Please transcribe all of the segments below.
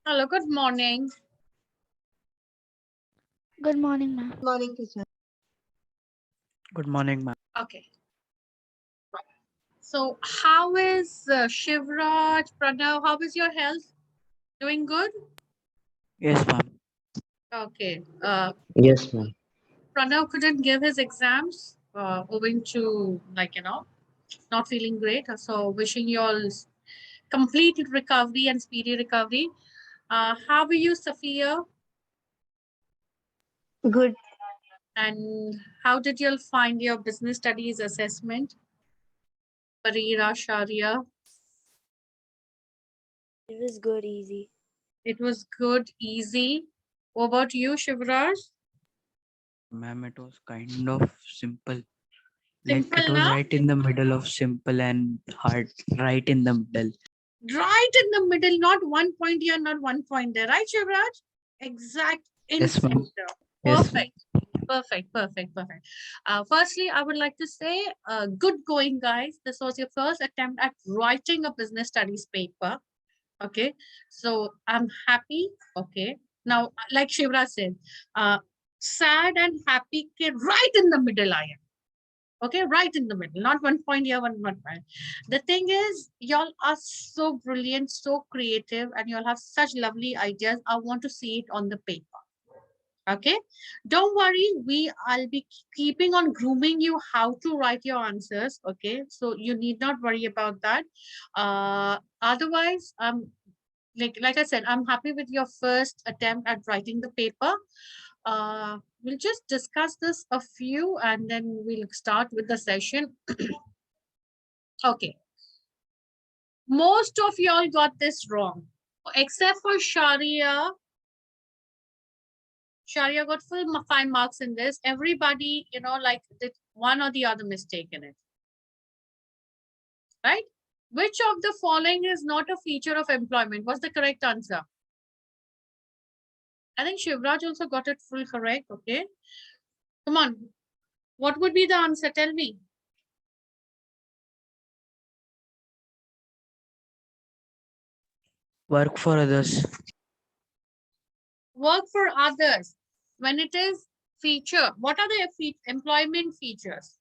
Hello, good morning. Good morning, ma'am. Good morning, teacher. Good morning, ma'am. Okay. So, how is Shivraj, Pranav? How is your health? Doing good? Yes, ma'am. Okay. Yes, ma'am. Pranav couldn't give his exams owing to, not feeling great. So, wishing you all complete recovery and speedy recovery. How are you, Safiya? Good. And how did you all find your business studies assessment? Parira, Sharia? It was good, easy. It was good, easy. What about you, Shivraj? Ma'am, it was kind of simple. Like it Simple, was na? right in the middle of simple and hard, right in the middle. Right in the middle, not one point here, not one point there, right, Shivraj? Exact in Yes, ma'am. center. Yes, ma'am. Perfect. Perfect, perfect, perfect. Firstly, I would like to say, good going, guys. This was your first attempt at writing a business studies paper. Okay, so I'm happy. Okay, now, like Shivraj said, uh, sad and happy, right in the middle, I am. Okay, right in the middle, not one point here, one point. The thing is, y'all are so brilliant, so creative, and y'all have such lovely ideas. I want to see it on the paper. Okay, don't worry, I'll be keeping on grooming you how to write your answers. Okay, so you need not worry about that. Otherwise, like I said, I'm happy with your first attempt at writing the paper. We'll just discuss this a few and then we'll start with the session. Okay. Most of y'all got this wrong, except for Sharia. Sharia got full 5 marks in this. Everybody, like did one or the other mistake in it, right? Which of the following is not a feature of employment? What's the correct answer? I think Shivraj also got it full correct. Okay. Come on. What would be the answer? Tell me. Work for others. Work for others. When it is feature, what are the employment features?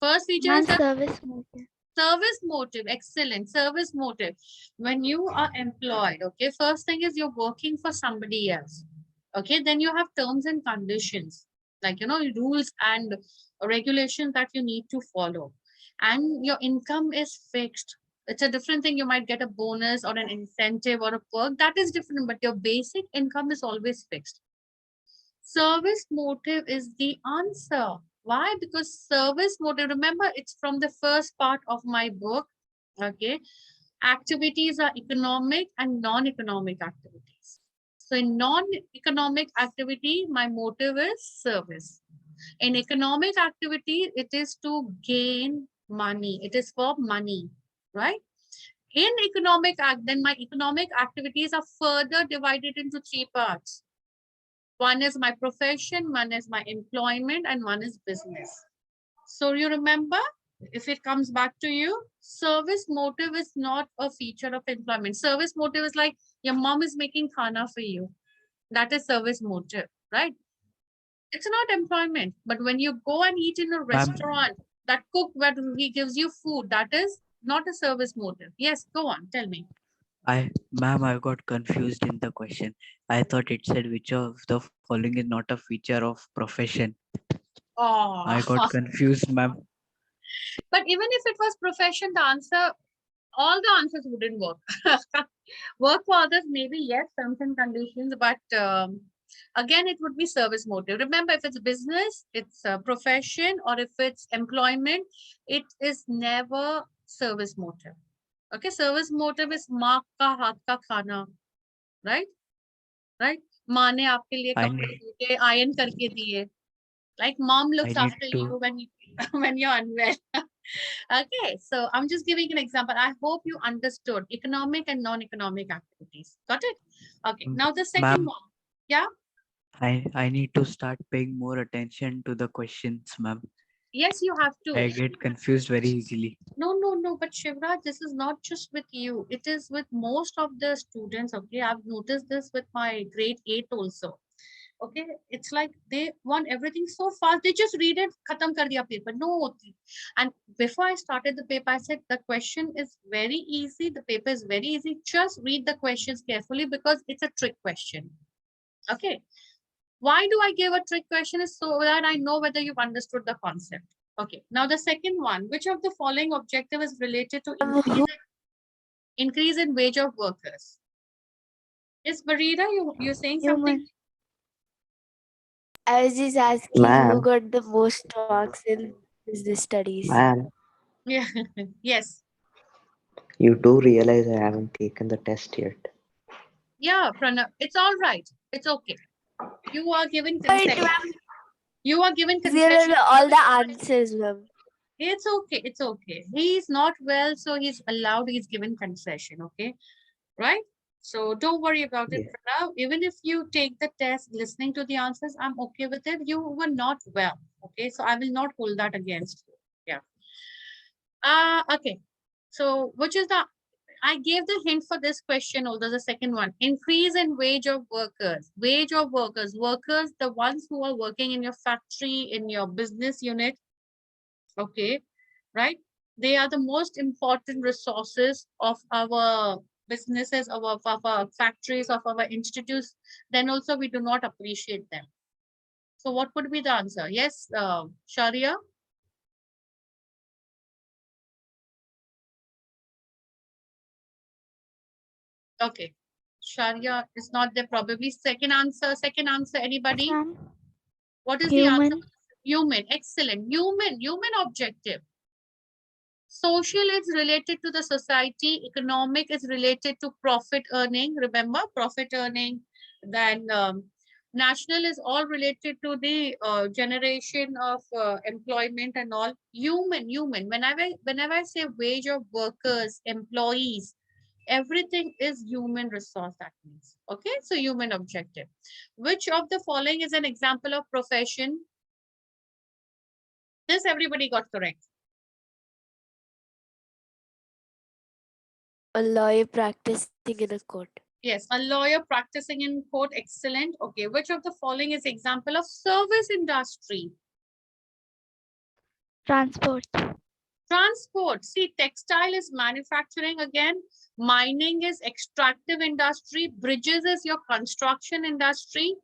First feature Ma'am, is that service motive. service motive. Excellent. Service motive. When you are employed, okay, first thing is you're working for somebody else. Okay, then you have terms and conditions, like, rules and regulations that you need to follow. And your income is fixed. It's a different thing. You might get a bonus or an incentive or a perk. That is different, but your basic income is always fixed. Service motive is the answer. Why? Because service motive, remember, it's from the first part of my book. Okay. Activities are economic and non-economic activities. So in non-economic activity, my motive is service. In economic activity, it is to gain money. It is for money, right? In economic act, then my economic activities are further divided into three parts. One is my profession, one is my employment, and one is business. So you remember, if it comes back to you, service motive is not a feature of employment. Service motive is like your mom is making khana for you. That is service motive, right? It's not employment. But when you go and eat in a Ma'am, restaurant, that cook where he gives you food, that is not a service motive. Yes, go on, tell me. I got confused in the question. I thought it said which of the following is not a feature of profession. I Oh, got confused, ma'am. but even if it was profession, the answer, all the answers wouldn't work. Work for others, maybe yes, terms and conditions, but again, it would be service motive. Remember, if it's business, it's a profession, or if it's employment, it is never service motive. Okay, service motive is माँ का हाथ का खाना, right? Right? माँ ने आपके लिए I कपड़े need, धो के iron करके दिए. Like mom I looks need after to. you when you when you're unwell. Okay, so I'm just giving an example. I hope you understood economic and non-economic activities. Got it? Okay, now the second Ma'am, one. Yeah. I need to start paying more attention to the questions, ma'am. Yes, you have to. I get confused very easily. No. But Shivraj, this is not just with you. It is with most of the students. Okay, I've noticed this with my grade 8 also. Okay, it's like they want everything so fast. They just read it, khatam kar diya paper. No, and before I started the paper, I said the question is very easy. The paper is very easy. Just read the questions carefully because it's a trick question. Okay. Why do I give a trick question is so that I know whether you've understood the concept. Okay. Now the second one, which of the following objective is related to increase in wage of workers? Yes, Barida, you're saying something? Human. I was just asking who Ma'am, got the most marks in business studies. ma'am, Yeah. Yes. you do realize I haven't taken the test yet. Yeah, Pranav. It's all right. It's okay. You are given Wait, concession. ma'am. You are given There concession. are all the answers, ma'am. It's okay. It's okay. He's not well, so he's allowed. He's given concession. Okay, right? So don't worry about it, Yeah. Pranav. Even if you take the test, listening to the answers, I'm okay with it. You were not well. Okay, so I will not hold that against you. Yeah. Okay. So which is the I gave the hint for this question, although the second one, increase in wage of workers. Wage of workers, workers, the ones who are working in your factory, in your business unit, okay, right? They are the most important resources of our businesses, of our factories, of our institutes. Then also we do not appreciate them. So what would be the answer? Yes, Sharia? Okay. Sharia is not there probably. Second answer, Yes, anybody? ma'am. What is the answer? Human. Human, excellent. Human objective. Social is related to the society. Economic is related to profit earning. Remember, profit earning. Then national is all related to the generation of employment and all. Human. Whenever I say wage of workers, employees, everything is human resource. That means okay. So human objective. Which of the following is an example of profession? This everybody got correct. A lawyer practicing in a court. Yes, a lawyer practicing in court. Excellent. Okay, which of the following is example of service industry? Transport. Transport. See, textile is manufacturing again. Mining is extractive industry. Bridges is your construction industry.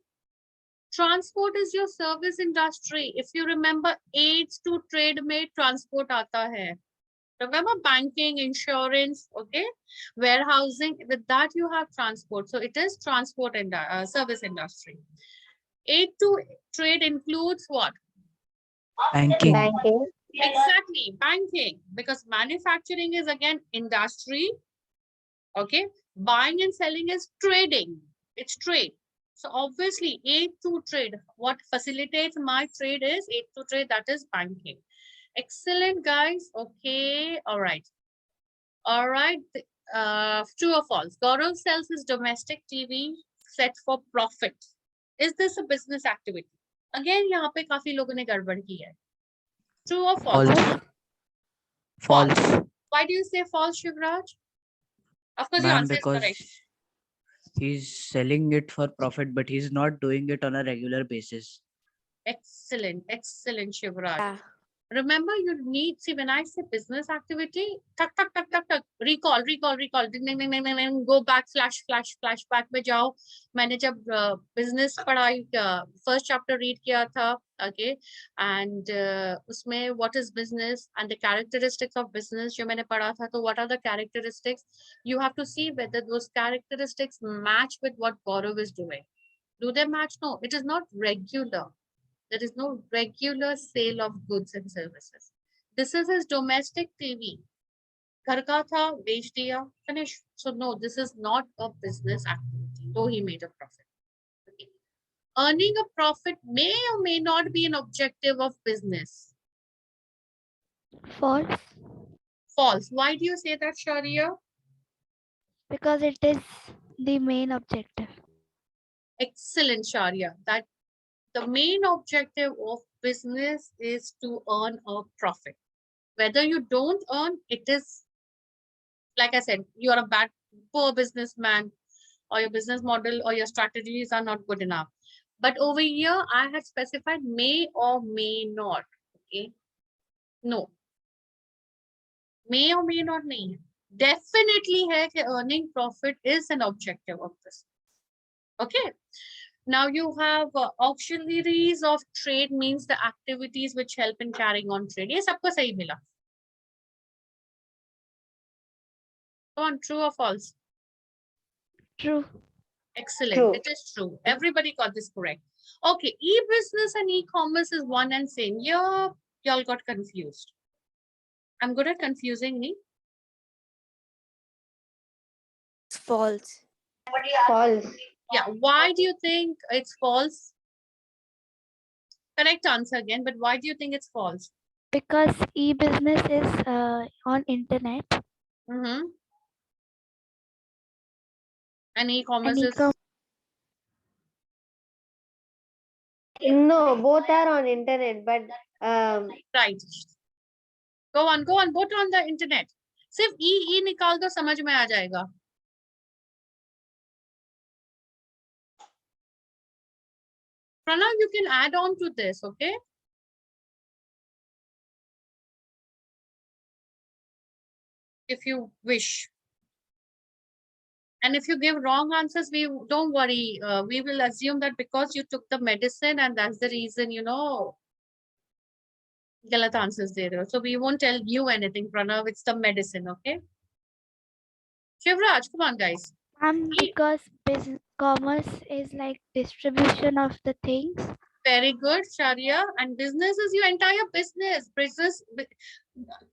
Transport is your service industry. If you remember, aids to trade में transport आता है. Remember banking, insurance, okay, warehousing. With that you have transport. So it is transport and service industry. Aid to trade includes what? Banking. Banking. Exactly, banking. Because manufacturing is again industry. Okay, buying and selling is trading. It's trade. So obviously, aid to trade. What facilitates my trade is aid to trade. That is banking. Excellent, guys. Okay, all right. All right. True or false? Gaurav sells his domestic TV set for profit. Is this a business activity? Again, यहाँ पे काफी लोगों ने गड़बड़ की है. True or false? False. False. False. Why do you say false, Shivraj? Of course, your Ma'am, answer is because correct. he's selling it for profit, but he's not doing it on a regular basis. Excellent, excellent, Shivraj. Yeah. Remember, you need, see, when I say business activity, tuck, tuck, tuck, tuck, tuck, recall, ding, ding, ding, ding, ding, ding, go back, flashback में जाओ. मैंने जब business पढ़ाई first chapter read किया था, okay, and उसमें what is business and the characteristics of business जो मैंने पढ़ा था, तो what are the characteristics? You have to see whether those characteristics match with what Gaurav is doing. Do they match? No, it is not regular. There is no regular sale of goods and services. This is his domestic TV. घर का था, बेच दिया, finish. So no, this is not a business activity, though he made a profit. Okay. Earning a profit may or may not be an objective of business. False. False. Why do you say that, Sharia? Because it is the main objective. Excellent, Sharia. That the main objective of business is to earn a profit. Whether you don't earn, it is, like I said, you are a poor businessman, or your business model or your strategies are not good enough. But over here, I had specified may or may not. Okay. No. May or may not nahi hai. Definitely hai कि earning profit is an objective of this. Okay. Now you have auxiliaries of trade means the activities which help in carrying on trade. ये सबको सही मिला. Come on, true or false? True. Excellent. True. It is true. Everybody got this correct. Okay, e-business and e-commerce is one and same. Yeah, y'all got confused. I'm good at confusing me. It's false. False. Yeah, why do you think it's false? Correct answer again, but why do you think it's false? Because e-business is on internet Mm-hmm. And and e-commerce is e-com. No, both are on internet, but right. Go on, both on the internet. सिर्फ e निकाल दो समझ में आ जाएगा. Pranav, you can add on to this, okay? If you wish. And if you give wrong answers, we don't worry. We will assume that because you took the medicine and that's the reason, you know, galat answers there. So we won't tell you anything, Pranav. It's the medicine, okay? Shivraj, come on, guys. Because business commerce is like distribution of the things. Very good, Sharia. And business is your entire business.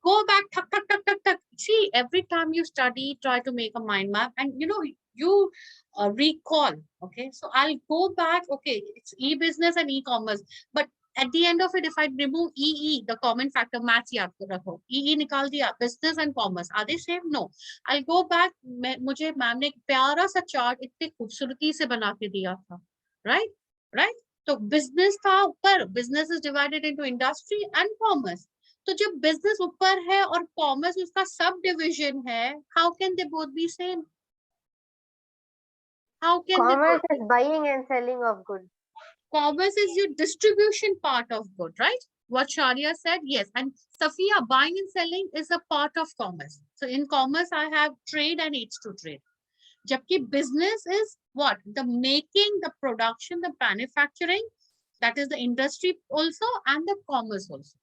Go back, tuck, tuck, tuck, tuck, tuck. See, every time you study, try to make a mind map and you know, you recall. Okay, so I'll go back. Okay, it's e-business and e-commerce. But at the end of it, if I remove EE, the common factor, maths yaad rakho. EE nikal diya, business and commerce. Are they same? No. I'll go back. मुझे ma'am ने एक प्यारा सा chart इतनी खूबसूरती से बना के दिया था. Right? Right? तो बिजनेस था ऊपर, business is divided into industry and commerce. तो जब बिजनेस ऊपर है और कॉमर्स उसका सब डिवीजन है, how can they both B same? How can commerce is buying and selling of goods. Commerce is your distribution part of good, right? What Sharia said, yes. And Safiya, buying and selling is a part of commerce. So in commerce, I have trade and H to trade. Jabki business is what? The making, the production, the manufacturing, that is the industry also, and the commerce also.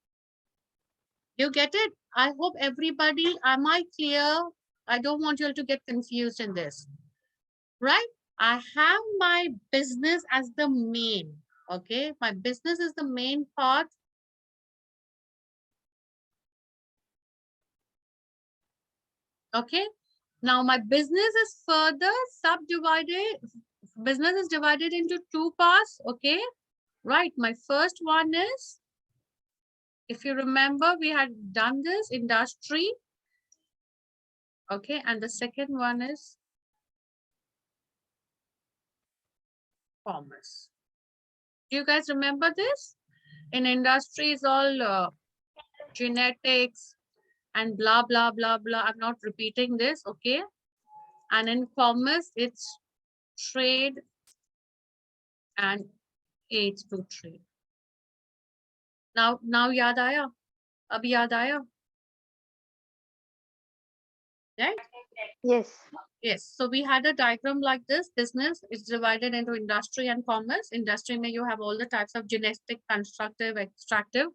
You get it? I hope everybody, am I clear? I don't want you all to get confused in this, right? I have my business as the main, okay? My business is the main part. Okay, now my business is further subdivided. Business is divided into two parts, okay? Right, my first one is, if you remember, we had done this, industry. Okay, and the second one is commerce. Do you guys remember this? In industry is all genetics and blah, blah, blah, blah. I'm not repeating this, okay? And in commerce, it's trade and aids to trade. Now yaad aaya? Ab yaad aaya? Right? Yes. Yes, so we had a diagram like this. Business is divided into industry and commerce. Industry may you have all the types of genetic, constructive, extractive.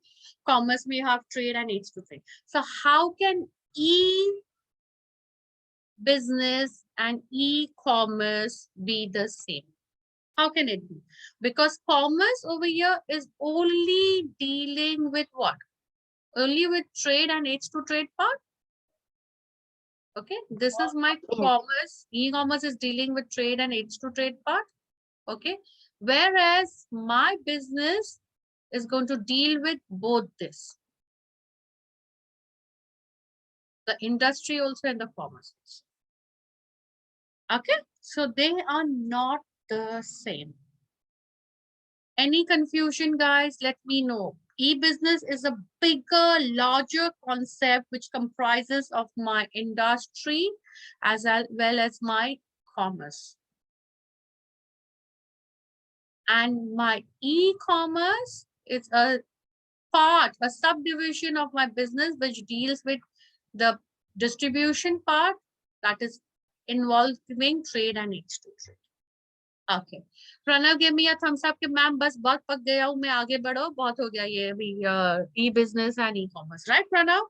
Commerce may have trade and aids to trade. So how can e-business and e-commerce be the same? How can it be? Because commerce over here is only dealing with what? Only with trade and aids to trade part. Okay, this is my commerce. E-commerce is dealing with trade and aids to trade part. Okay, whereas my business is going to deal with both this. The industry also and the commerce. Okay, so they are not the same. Any confusion, guys? Let me know. E-business is a bigger, larger concept which comprises of my industry as well as my commerce. And my e-commerce is a part, a subdivision of my business which deals with the distribution part, that is involving trade and exchange. Okay. Pranav, give me a thumbs up कि ma'am बस बहुत पक गया हूँ मैं, आगे बढ़ो, बहुत हो गया ये अभी e-business and e-commerce, right Pranav?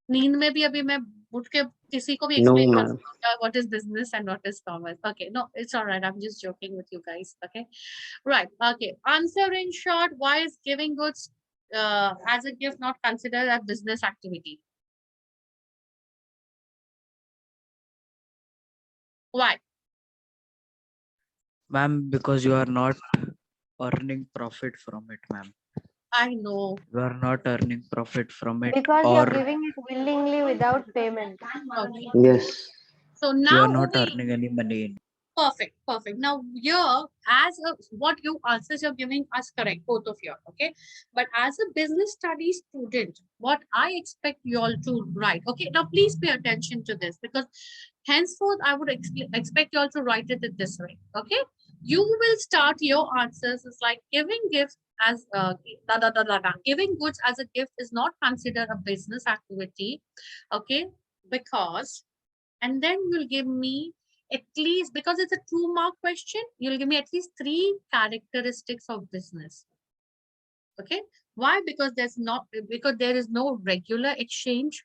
नींद में भी अभी मैं उठ के किसी को भी No, explain कर ma'am. सकता हूँ what is business and what is commerce. Okay, no, it's all right. I'm just joking with you guys. Okay, right. Okay, answer in short: why is giving goods as a gift not considered a business activity? Why? Ma'am, because you are not earning profit from it, ma'am. I know. You are not earning profit from it, Because or you're giving it willingly without payment. Okay. Yes. So you now are not over earning any money in. perfect, perfect. Now here, as a, what you answers you're giving us correct, both of you, okay? But as a business studies student, what I expect you all to write, okay? Now please pay attention to this because henceforth I would expect you all to write it this way, okay? You will start your answers as like giving gifts as giving goods as a gift is not considered a business activity, okay? Because, and then you'll give me at least, because it's a 2-mark question, you'll give me at least 3 characteristics of business. Okay, why? Because there is no regular exchange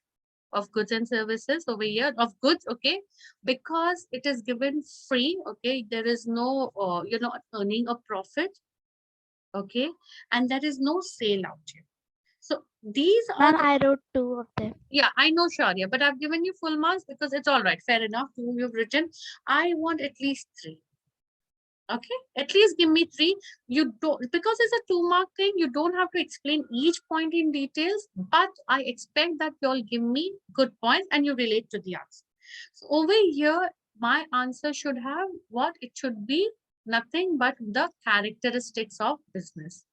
of goods and services over here, of goods, okay, because it is given free, okay, there is no you're not earning a profit, okay, and there is no sale out here. So these are Ma'am, the, I wrote 2 of them. yeah, I know Sharia, but I've given you full marks because it's all right, fair enough. 2 you've written. I want at least 3. Okay, at least give me 3. You don't, because it's a 2-mark thing, you don't have to explain each point in details, but I expect that you all give me good points and you relate to the answer. So over here, my answer should have what it should be, nothing but the characteristics of business.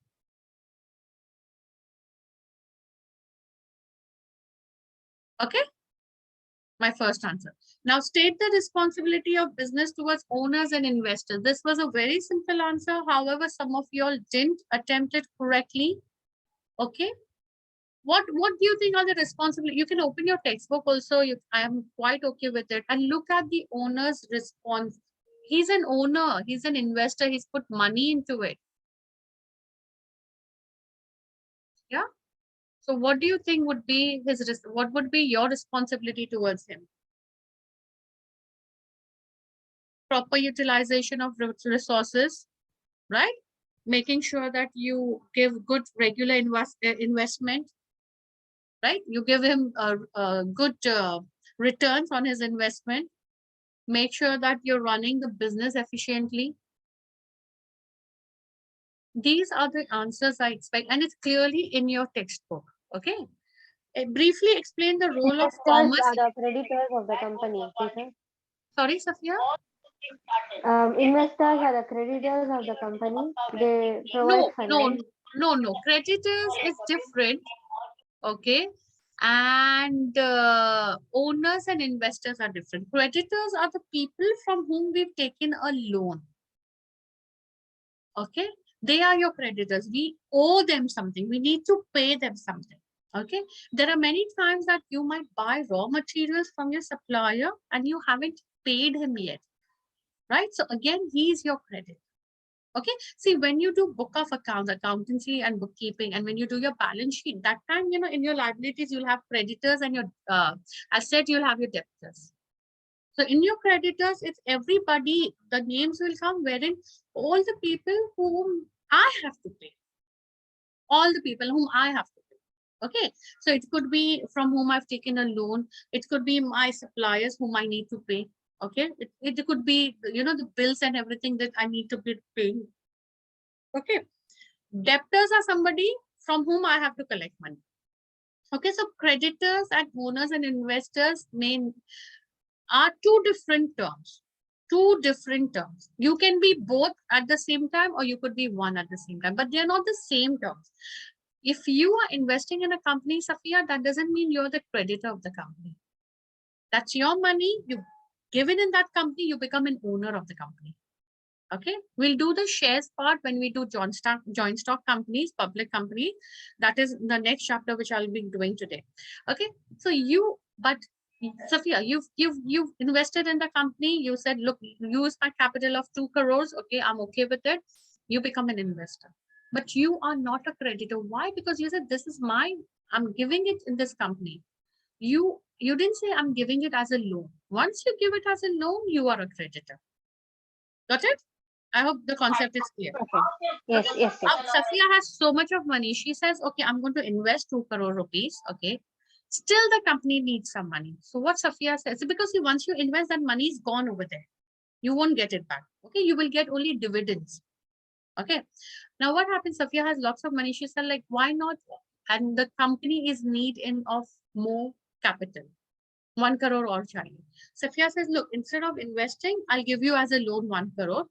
Okay, my first answer. Now state the responsibility of business towards owners and investors. This was a very simple answer. However, some of you all didn't attempt it correctly. Okay. What do you think are the responsibility? You can open your textbook also. I am quite okay with it. And look at the owner's response. He's an owner. He's an investor. He's put money into it. Yeah. So what do you think would be what would be your responsibility towards him? Proper utilization of resources, right? Making sure that you give good regular investment, right? You give him a good returns on his investment. Make sure that you're running the business efficiently. These are the answers I expect, and it's clearly in your textbook. Okay. Briefly explain the role of Investors commerce. are the creditors of the company. Teacher. Sorry, Safia. Investors are the creditors of the company. They provide No, funding. no. Creditors is different. Okay. And owners and investors are different. Creditors are the people from whom we've taken a loan. Okay, they are your creditors. We owe them something. We need to pay them something. Okay, there are many times that you might buy raw materials from your supplier and you haven't paid him yet, right? So again, he is your credit. Okay, see, when you do book of accounts, accountancy and bookkeeping, and when you do your balance sheet, that time, you know, in your liabilities, you'll have creditors and your asset, you'll have your debtors. So in your creditors, it's everybody, the names will come wherein all the people whom I have to pay. All the people whom I have to pay. Okay. So it could be from whom I've taken a loan. It could be my suppliers whom I need to pay. Okay. It could be, you know, the bills and everything that I need to be paying. Okay. Debtors are somebody from whom I have to collect money. Okay. So creditors and owners and investors are 2 different terms. 2 different terms. You can be both at the same time or you could be one at the same time, but they are not the same terms. If you are investing in a company, Safiya, that doesn't mean you're the creditor of the company. That's your money. You give it in that company, you become an owner of the company. Okay, we'll do the shares part when we do joint stock companies, public companies. That is the next chapter which I'll be doing today. Okay, so but Safiya, you've invested in the company. You said, look, use my capital of 2 crores. Okay, I'm okay with it. You become an investor, but you are not a creditor. Why? Because you said this is mine. I'm giving it in this company. You didn't say I'm giving it as a loan. Once you give it as a loan, you are a creditor. Got it? I hope the concept is clear. Okay. Yes, yes, Now, yes. Safiya has so much of money. She says, okay, I'm going to invest 2 crore rupees. Okay. Still, the company needs some money. So what Safiya says, because once you invest, that money is gone over there. You won't get it back. Okay. You will get only dividends. Okay. Now, what happens? Safiya has lots of money. She said, like, why not? And the company is need in of more capital. 1 crore or child. Safiya says, look, instead of investing, I'll give you as a loan 1 crore.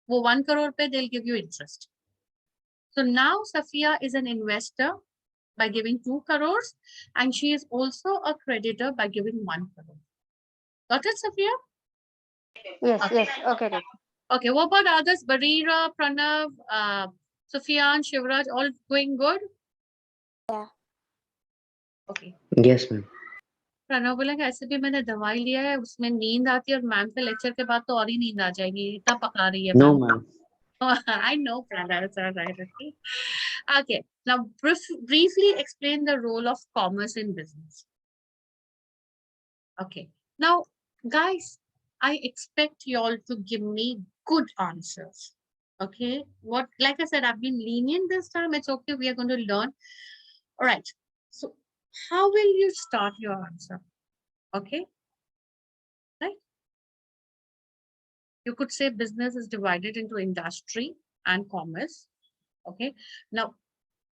For 1 crore pay, they'll give you interest. So now Safiya is an investor by giving 2 crores, and she is also a creditor by giving 1 crore. Got it, Safiya? Yes, Okay. yes. Okay, teacher. Okay, what about others? Barira, Pranav, Sufyan, Shivraj, all going good? Yeah. Okay. Yes, ma'am. Pranav बोलेंगे ऐसे भी मैंने दवाई लिया है उसमें नींद आती है और मैम के लेक्चर के बाद तो और ही नींद आ जाएगी इतना पका रही है No, ma'am ma'am. I know Pranav, it's all right. Okay. Okay. Now briefly explain the role of commerce in business. Okay. Now, guys, I expect you all to give me good answers. Okay. What, like I said, I've been lenient this time. It's okay. We are going to learn. All right. So how will you start your answer? Okay. Right. You could say business is divided into industry and commerce. Okay. Now,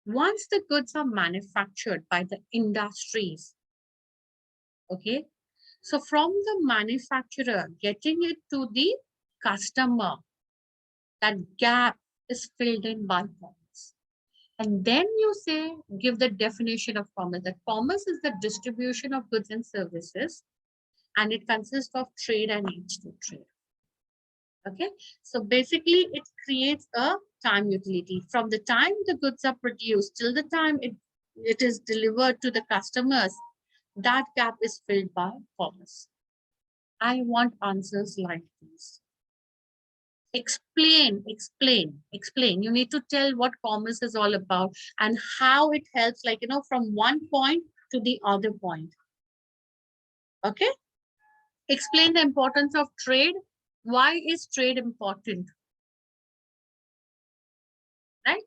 once the goods are manufactured by the industries, okay, so from the manufacturer getting it to the customer, that gap is filled in by commerce. And then you say, give the definition of commerce. That commerce is the distribution of goods and services, and it consists of trade and aids to trade. Okay, so basically it creates a time utility. From the time the goods are produced till the time it is delivered to the customers, that gap is filled by commerce. I want answers like this. Explain. You need to tell what commerce is all about and how it helps, like, you know, from one point to the other point. Okay. Explain the importance of trade. Why is trade important? Right?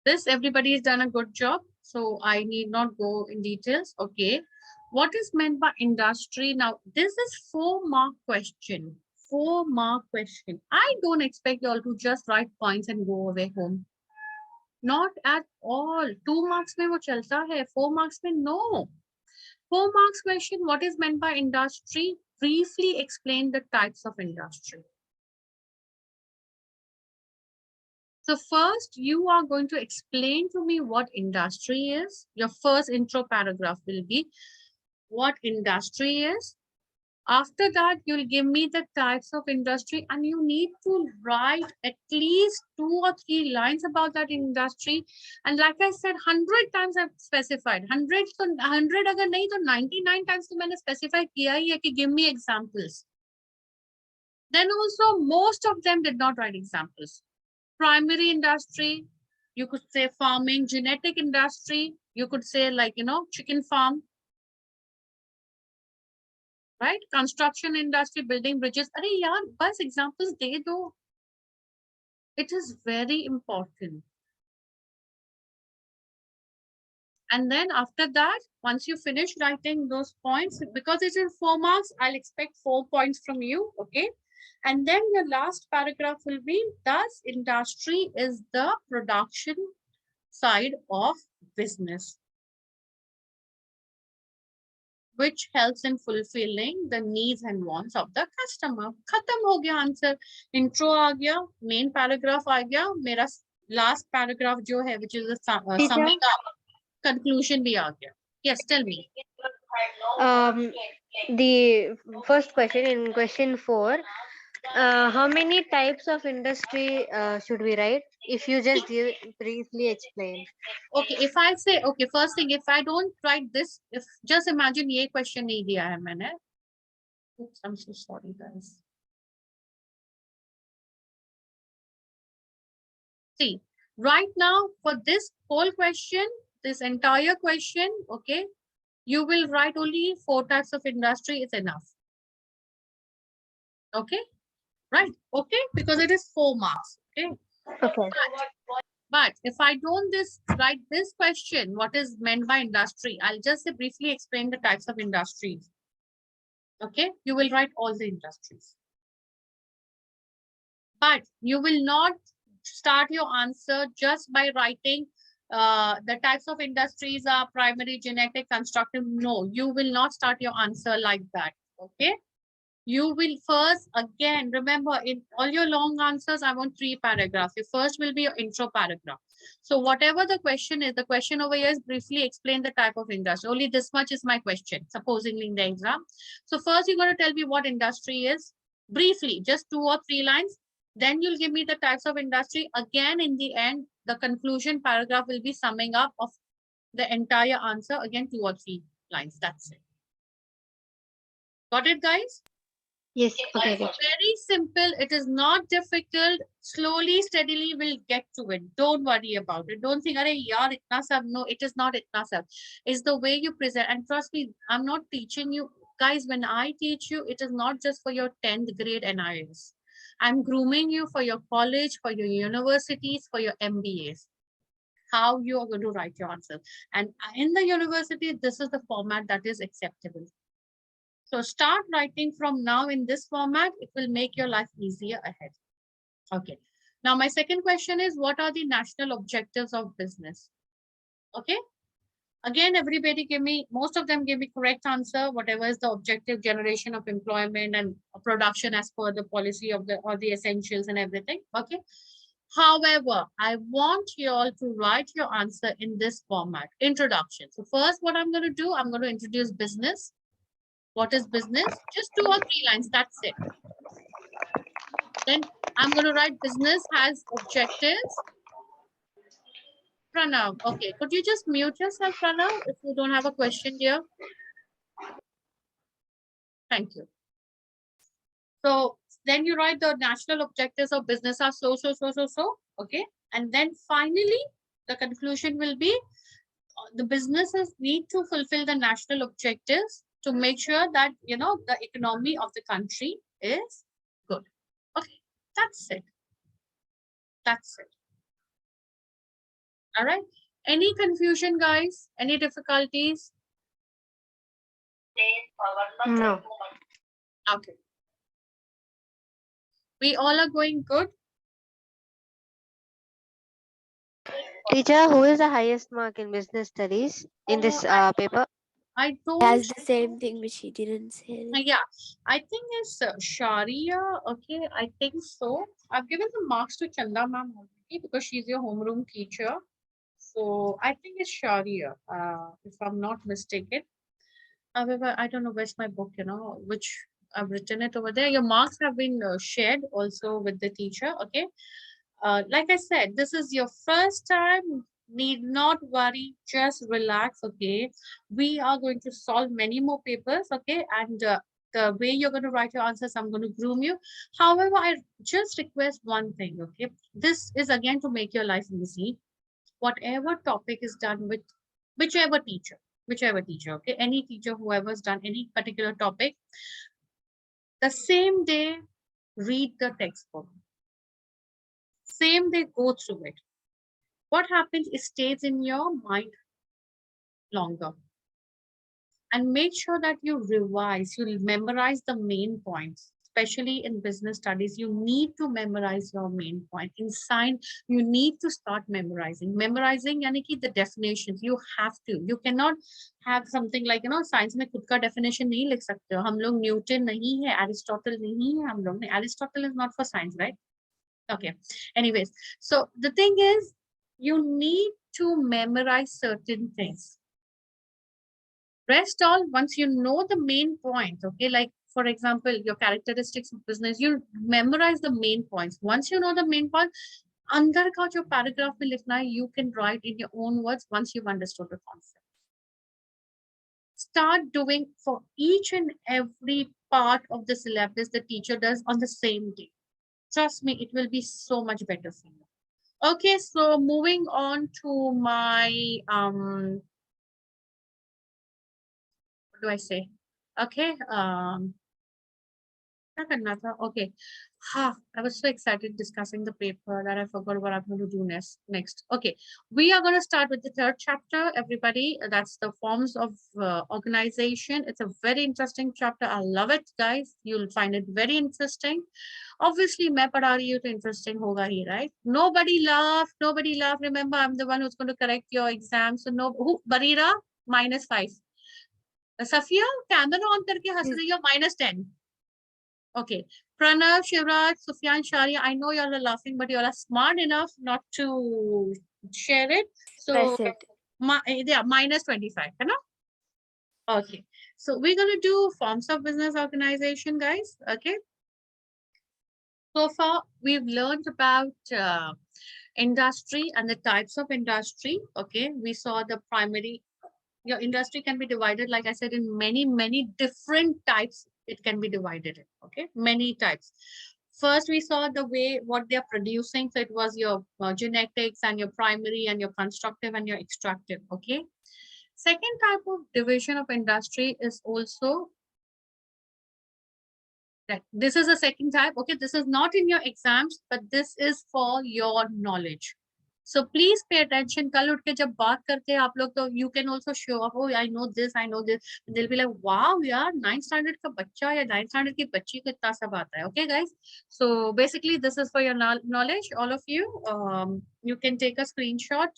This, everybody has done a good job. So I need not go in details. Okay. What is meant by industry? Now, this is 4-mark question. 4-mark question. I don't expect you all to just write points and go away home. Not at all. 2 marks mein wo chalta hai. 4 marks mein no. 4 marks question. What is meant by industry? Briefly explain the types of industry. So first, you are going to explain to me what industry is. Your first intro paragraph will be what industry is. After that, you'll give me the types of industry, and you need to write at least 2 or 3 lines about that industry. And like I said, 100 times I've specified. 100 agar nahi to 99 times to maine specify kiya hi hai ki give me examples. Then also most of them did not write examples. Primary industry, you could say farming. Genetic industry, you could say, like, you know, chicken farm. Right? Construction industry, building bridges. Arey yaar, bas examples de do. It is very important. And then after that, once you finish writing those points, because it's in 4 marks, I'll expect 4 points from you. Okay. And then the last paragraph will be, thus industry is the production side of business, which helps in fulfilling the needs and wants of the customer. Khatam ho gaya answer. Intro aa gaya, main paragraph aa gaya, mera last paragraph jo hai, which is the summing up. conclusion भी आ गया. Yes, tell me. The first question in question 4, how many types of industry should we write? If you just briefly explain. Okay, if I say, okay, first thing, if I don't write this, if just imagine ये question नहीं दिया है मैंने. Oops, I'm so sorry, guys. See, right now for this whole question, this entire question, okay, you will write only 4 types of industry is enough. Okay, right? Okay, because it is 4 marks. Okay. Okay. But if I don't write this question, what is meant by industry? I'll just briefly explain the types of industries. Okay, you will write all the industries. But you will not start your answer just by writing the types of industries are primary, genetic, constructive. No, you will not start your answer like that. Okay. You will first, again, remember in all your long answers, I want 3 paragraphs. Your first will be your intro paragraph. So whatever the question is, the question over here is briefly explain the type of industry. Only this much is my question, supposingly in the exam. So first you're going to tell me what industry is, briefly, just 2 or 3 lines. Then you'll give me the types of industry. Again, in the end, the conclusion paragraph will be summing up of the entire answer. Again, 2 or 3 lines. That's it. Got it, guys? Yes. Okay. Very simple. It is not difficult. Slowly, steadily, we'll get to it. Don't worry about it. Don't think, "Arey yaar, itna sab." No, it is not itna sab. It's the way you present. And trust me, I'm not teaching you. Guys, when I teach you, it is not just for your 10th grade NIS. I'm grooming you for your college, for your universities, for your MBAs. How you are going to write your answer. And in the university, this is the format that is acceptable. So start writing from now in this format. It will make your life easier ahead. Okay. Now, my second question is, what are the national objectives of business? Okay. Again, everybody give me, most of them give me correct answer. Whatever is the objective, generation of employment and production as per the policy of the, or the essentials and everything. Okay. However, I want you all to write your answer in this format. Introduction. So first, what I'm going to do, I'm going to introduce business. What is business? Just 2 or 3 lines, that's it. Then I'm going to write business has objectives. Pranav, okay. Could you just mute yourself, Pranav, if you don't have a question here? Thank you. So then you write the national objectives of business are so. Okay. And then finally, the conclusion will be the businesses need to fulfill the national objectives to make sure that, you know, the economy of the country is good. Okay, that's it. That's it. All right. Any confusion, guys? Any difficulties? No. Okay. We all are going good. Teacher, who is the highest mark in business studies in this paper? I don't. That's the same thing which he didn't say. Yeah, I think it's Sharia. Okay, I think so. I've given the marks to Chanda ma'am already because she's your homeroom teacher. So I think it's Sharia, if I'm not mistaken. However, I don't know where's my book, you know, which I've written it over there. Your marks have been shared also with the teacher. Okay. Like I said, this is your first time. Need not worry. Just relax. Okay. We are going to solve many more papers. Okay. And the way you're going to write your answers, I'm going to groom you. However, I just request one thing. Okay. This is again to make your life easy. Whatever topic is done with whichever teacher, okay, any teacher, whoever's done any particular topic, the same day, read the textbook. Same day, go through it. What happens, it stays in your mind longer. And make sure that you revise, you memorize the main points. Especially in business studies, you need to memorize your main point. In science, you need to start memorizing. Memorizing, yani ki the definitions, you have to. You cannot have something like, you know, science में खुद का definition नहीं लिख सकते हो. हम लोग Newton नहीं है, Aristotle नहीं है, हम लोग नहीं. Aristotle is not for science, right? Okay. Anyways, so the thing is, you need to memorize certain things. Rest all, once you know the main point, okay, like for example, your characteristics of business, you memorize the main points. Once you know the main point, अंदर का जो paragraph में लिखना है, you can write in your own words once you've understood the concept. Start doing for each and every part of the syllabus the teacher does on the same day. Trust me, it will be so much better for you. Okay, so moving on to my what do I say? Okay, okay. I was so excited discussing the paper that I forgot what I'm going to do next. Okay, we are going to start with the third chapter, everybody. That's the forms of organization. It's a very interesting chapter. I love it, guys. You'll find it very interesting. Obviously, मैं पढ़ा रही हूँ तो interesting होगा ही, right? Nobody laugh. Remember, I'm the one who's going to correct your exam. So no, who? Barira, -5. Safia, camera on करके हंस रही हो, -10. Okay, Pranav, Shivraj, Sufyan, Sharia, I know y'all are laughing, but y'all are smart enough not to share it. So, Press it. yeah, -25, you know? Okay, so we're going to do forms of business organization, guys. Okay. So far, we've learned about industry and the types of industry. Okay, we saw the primary. Your industry can be divided, like I said, in many different types. It can be divided in, okay, many types. First, we saw the way what they're producing. So it was your genetics and your primary and your constructive and your extractive. Okay. Second type of division of industry is also that this is a second type. Okay, this is not in your exams, but this is for your knowledge. So please pay attention. कल उठ के जब बात करते हैं आप लोग तो you can also show up. Oh, I know this, I know this. They'll be like, wow, यार 9th standard का बच्चा या 9th standard की बच्ची को इतना सब आता है. Okay, guys. So basically, this is for your knowledge, all of you. You can take a screenshot.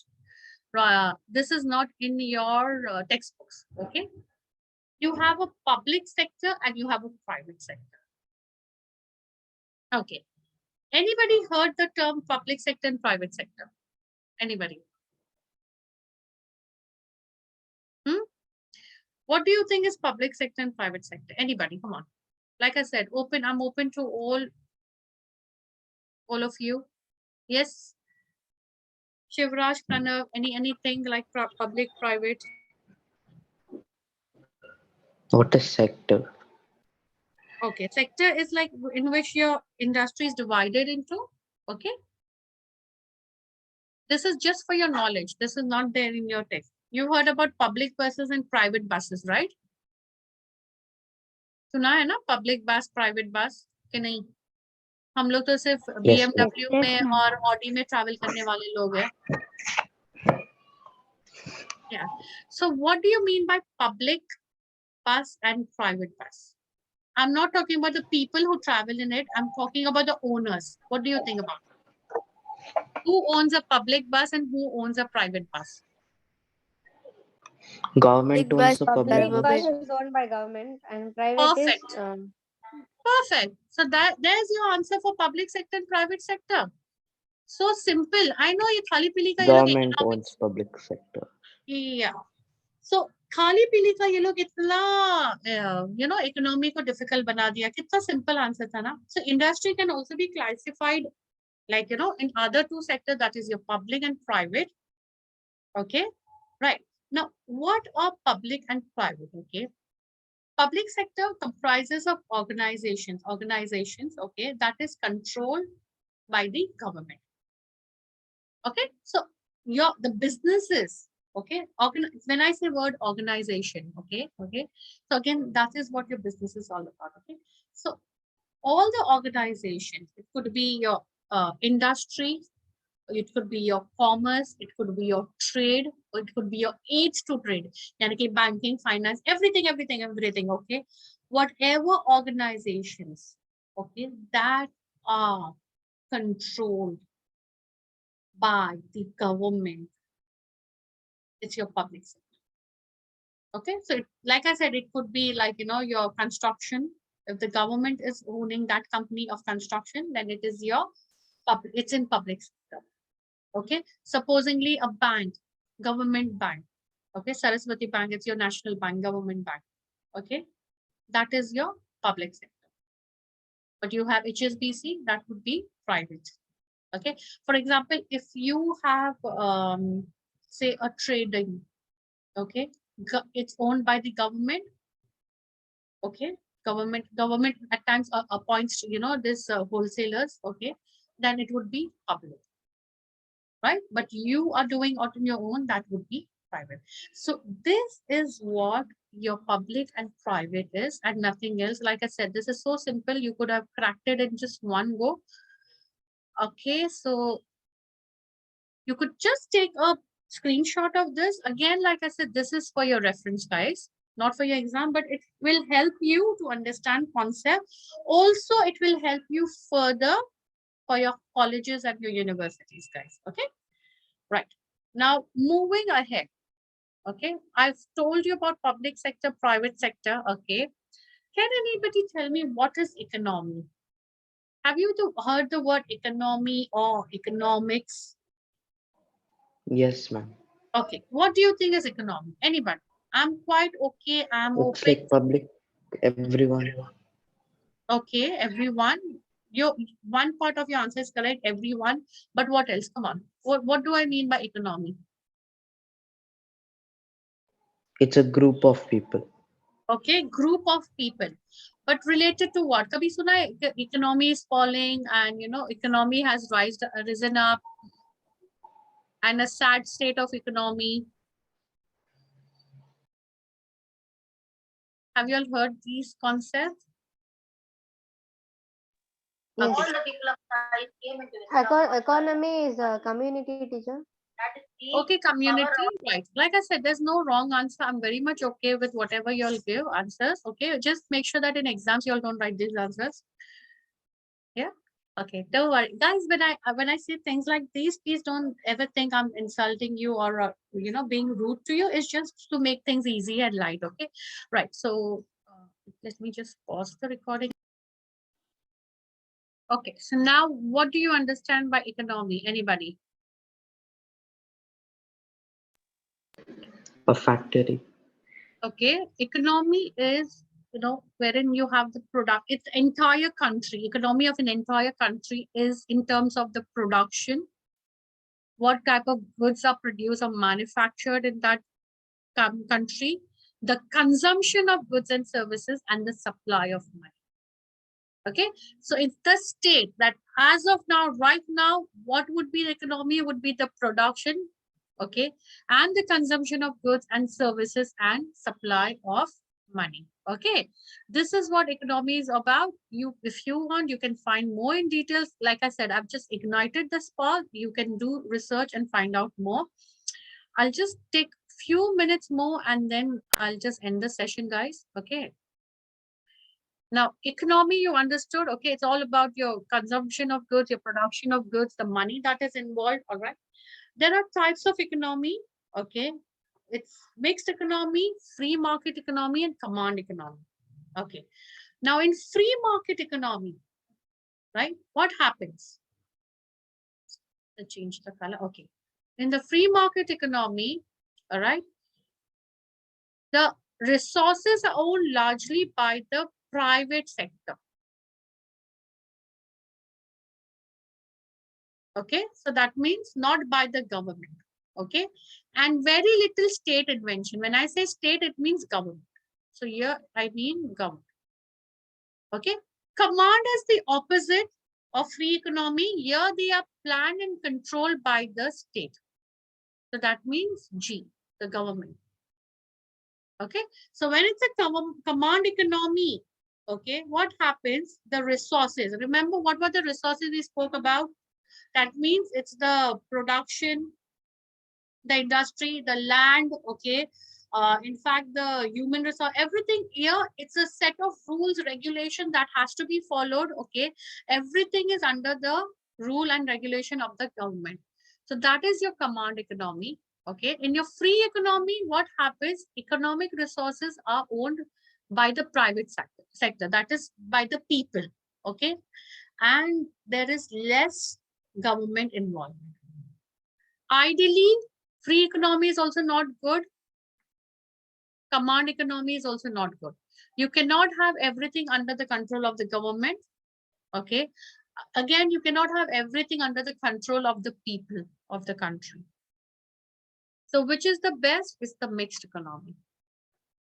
This is not in your textbooks. Okay. You have a public sector and you have a private sector. Okay. Anybody heard the term public sector and private sector? Anybody? What do you think is public sector and private sector? Anybody? Come on. Like I said, I'm open to all of you. Yes. Shivraj, Pranav, anything like public, private? What is sector? Okay, sector is like in which your industry is divided into. Okay. This is just for your knowledge. This is not there in your text. You heard about public buses and private buses, right? सुना है ना public bus, private bus कि नहीं? हम लोग तो सिर्फ BMW में और Audi में travel करने वाले लोग हैं. Yeah. So what do you mean by public bus and private bus? I'm not talking about the people who travel in it. I'm talking about the owners. What do you think about it? Who owns a public bus and who owns a private bus? Government owns the Public public bus bus. is owned by government and private is Perfect. So there's your answer for public sector and private sector. So simple. I know ये खाली पीली का ये लोग Government owns public sector. Yeah. So खाली पीली का ये लोग इतना economy को difficult बना दिया. कितना simple answer था ना. So industry can also be classified like in other two sectors, that is your public and private. Okay. Right. Now, what are public and private? Okay. Public sector comprises of organizations, okay, that is controlled by the government. Okay, so the businesses, okay, when I say word organization, okay, so again, that is what your business is all about, okay. So all the organizations, it could be your industry, it could be your commerce, it could be your trade, or it could be your aids to trade, yani banking, finance, everything, okay. Whatever organizations, okay, that are controlled by the government, it's your public sector. Okay, so like I said, it could be like your construction. If the government is owning that company of construction, then it is your it's in public sector. Okay, supposingly a bank, government bank. Okay, Saraswati Bank, it's your national bank, government bank. Okay, that is your public sector. But you have HSBC, that would be private. Okay, for example, if you have say a trading, okay, it's owned by the government. Okay, government at times appoints, you know, this wholesalers. Okay, then it would be public, right? But you are doing it on your own, that would be private. So this is what your public and private is, and nothing else. Like I said, this is so simple, you could have cracked it in just one go. Okay, so you could just take a screenshot of this. Again, like I said, this is for your reference, guys, not for your exam, but it will help you to understand concept. Also, it will help you further for your colleges and your universities, guys. Okay, right. Now, moving ahead. Okay, I've told you about public sector, private sector. Okay, can anybody tell me what is economy? Have you heard the word economy or economics? Yes, ma'am. Okay, what do you think is economy? Anybody? I'm quite okay. I'm It's open. like public, everyone. Okay, everyone. Your one part of your answer is correct, everyone. But what else? Come on. What do I mean by economy? It's a group of people. Okay, group of people. But related to what? Kabhi suna hai, economy is falling and you know economy has risen up and a sad state of economy. Have you all heard these concepts? Yes. Okay. Economy is a community, teacher. Okay, community, right. Like I said, there's no wrong answer. I'm very much okay with whatever you'll give answers. Okay, just make sure that in exams you all don't write these answers. Yeah. Okay, don't worry, guys. When I say things like these, please don't ever think I'm insulting you or you know being rude to you. It's just to make things easy and light. Okay, right. So let me just pause the recording. Okay, so now what do you understand by economy? Anybody? A factory. Okay, economy is, you know, wherein you have the product, it's entire country. Economy of an entire country is in terms of the production, what type of goods are produced or manufactured in that country, the consumption of goods and services, and the supply of money. Okay, so it's the state that as of now, right now, what would be the economy would be the production, okay, and the consumption of goods and services and supply of money. Okay, this is what economy is about. You, if you want, you can find more in details. Like I said, I've just ignited the spark. You can do research and find out more. I'll just take few minutes more and then I'll just end the session, guys. Okay. Now, economy, you understood. Okay, it's all about your consumption of goods, your production of goods, the money that is involved. All right. There are types of economy. Okay, it's mixed economy, free market economy, and command economy. Okay. Now, in free market economy, right, what happens? Let's change the color. Okay. In the free market economy, all right, the resources are owned largely by the private sector. Okay, so that means not by the government. Okay, and very little state intervention. When I say state, it means government. So here I mean government. Okay, command is the opposite of free economy. Here they are planned and controlled by the state. So that means G, the government. Okay, so when it's a command economy, okay, what happens? The resources. Remember what were the resources we spoke about? That means it's the production, the industry, the land, okay. In fact, the human resource, everything here, it's a set of rules, regulation that has to be followed, okay. Everything is under the rule and regulation of the government. So that is your command economy, okay. In your free economy, what happens? Economic resources are owned by the private sector, that is by the people, okay. And there is less government involvement. Ideally, Free economy is also not good. Command economy is also not good. You cannot have everything under the control of the government. Okay. Again, you cannot have everything under the control of the people of the country. So which is the best? Is the mixed economy.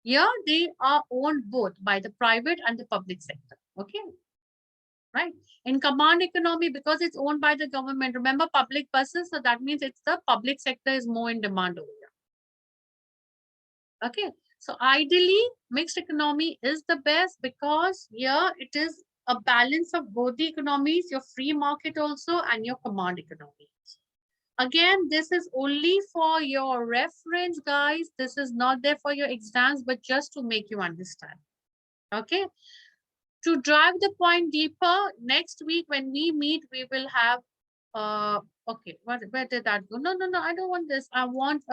Here they are owned both by the private and the public sector. Okay. Right. In command economy, because it's owned by the government, remember public buses, so that means it's the public sector is more in demand over here. Okay. So ideally, mixed economy is the best because here it is a balance of both the economies, your free market also and your command economy. Again, this is only for your reference, guys. This is not there for your exams, but just to make you understand. Okay. To drive the point deeper, next week when we meet, we will have, okay, where did that go? No, I don't want this. I want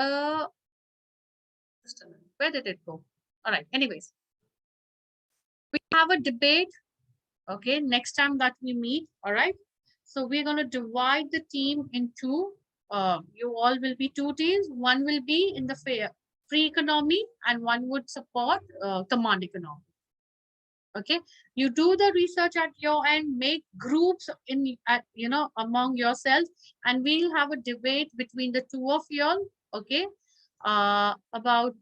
just a minute. Where did it go? All right, anyways. We have a debate, okay, next time that we meet, all right? So we're going to divide the team into, you all will be two teams. One will be in the free economy and one would support command economy. Okay, you do the research at your end, make groups in among yourselves, and we'll have a debate between the two of y'all. Okay, about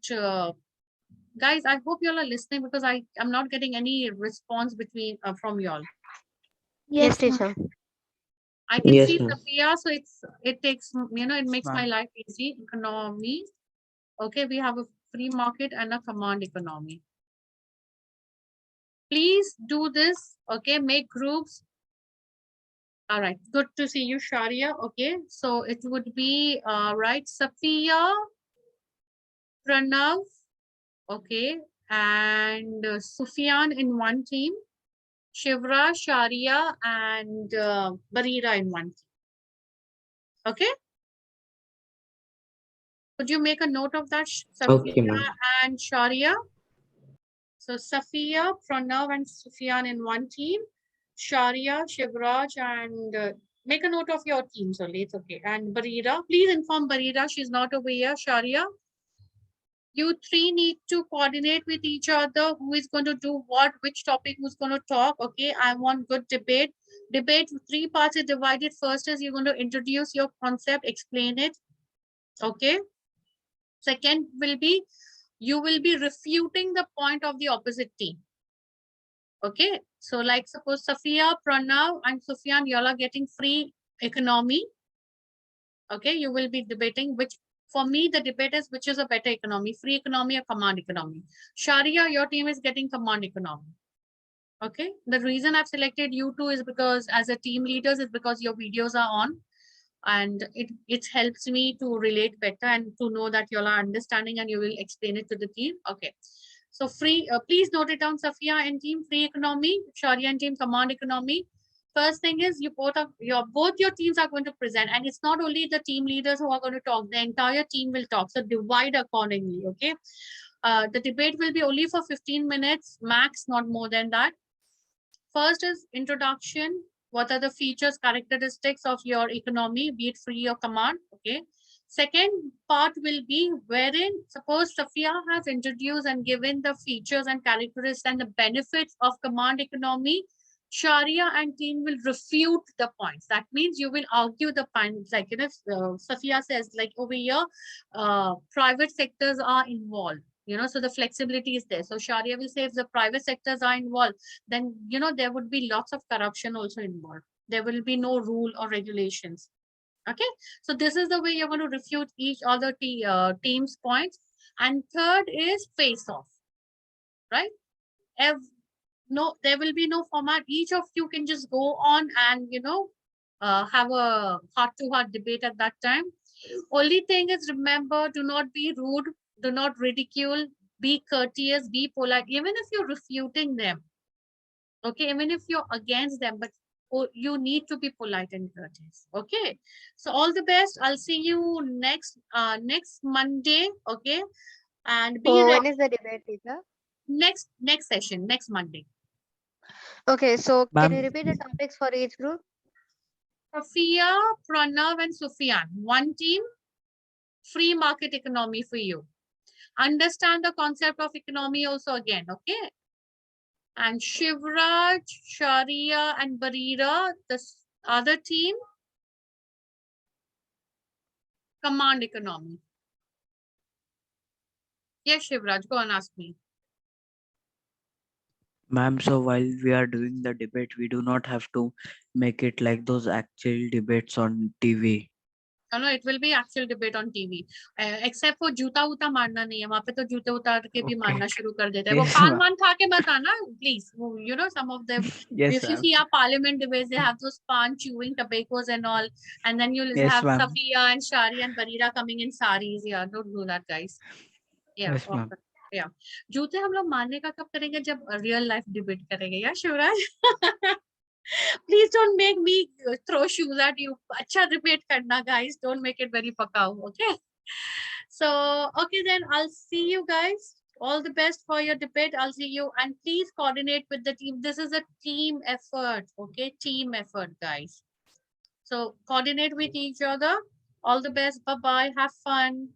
guys, I hope y'all are listening because I'm not getting any response between from y'all. Yes, Yes, ma'am. teacher. I can Yes, see ma'am. Sophia, so it takes it makes my ma'am. life easy. Economy. Okay, we have a free market and a command economy. Please do this. Okay, make groups. All right, good to see you, Sharia. Okay, so it would be right, Safiya, Pranav, okay, and Sufyan in one team, Shivra, Sharia, and Barira in one team. Okay, could you make a note of that, Okay, Safiya ma'am. and Sharia? So Safiya, Pranav, and Sufyan in one team, Sharia, Shivraj, and make a note of your teams only. It's okay. And Barira, please inform Barira. She's not over here. Sharia, you three need to coordinate with each other. Who is going to do what? Which topic? Who's going to talk? Okay. I want good debate. Debate three parts is divided. First is you're going to introduce your concept, explain it. Okay. Second will be you will be refuting the point of the opposite team. Okay, so like suppose Safiya, Pranav, and Sufyan, you all are getting free economy. Okay, you will be debating which, for me, the debate is which is a better economy, free economy or command economy. Sharia, your team is getting command economy. Okay, the reason I've selected you two is because as a team leaders is because your videos are on and it helps me to relate better and to know that you all are understanding and you will explain it to the team. Okay. So free, please note it down, Safiya and team, free economy, Sharia and team, command economy. First thing is you both your teams are going to present, and it's not only the team leaders who are going to talk, the entire team will talk. So divide accordingly, okay? The debate will be only for 15 minutes, max, not more than that. First is introduction. What are the features, characteristics of your economy, be it free or command, okay? Second part will be wherein, suppose Safiya has introduced and given the features and characteristics and the benefits of command economy, Sharia and team will refute the points. That means you will argue the points. Like, Safiya says, like over here, private sectors are involved. So the flexibility is there. So Sharia will say if the private sectors are involved, then, there would be lots of corruption also involved. There will be no rule or regulations. Okay, so this is the way you're going to refute each other team's points. And third is face off, right? No, there will be no format. Each of you can just go on and have a heart-to-heart debate at that time. Only thing is, remember, do not be rude, do not ridicule, be courteous, be polite, even if you're refuting them. Okay, even if you're against them, but you need to be polite and courteous. Okay, so all the best. I'll see you next Monday. Okay, and be So ready when is the debate, teacher? next session next Monday. Okay, so can you Ma'am, repeat the topics for each group? Safiya, Pranav, and Sufyan. One team. Free market economy for you. Understand the concept of economy also again, okay? And Shivraj, Sharia, and Barira, the other team, command economy. Yes, Shivraj, go and ask me. Ma'am, so while we are doing the debate, we do not have to make it like those actual debates on TV. No, it will be actual debate on TV. Except for जूता उता मारना नहीं है, वहाँ पे तो जूते उतार के भी Okay. मारना शुरू कर देते हैं. वो Yes, पान ma'am. वान खा के मत आना, please. You know, some of them, Yes, if you ma'am. see our parliament debates, they have those pan chewing tobaccos and all, and then you'll Yes, have ma'am. Safiya and Shari and Barira coming in saris. Yeah, don't do that, guys. Yeah, Yes, ma'am. okay. Yeah. जूते हम लोग मारने का कब करेंगे? जब real life debate करेंगे, या Shivraj? Please don't make me throw shoes at you. Acha debate karna, guys. Don't make it very pakao, okay? So, okay, then I'll see you guys. All the best for your debate. I'll see you. And please coordinate with the team. This is a team effort, okay? Team effort, guys. So, coordinate with each other. All the best. Bye-bye. Have fun.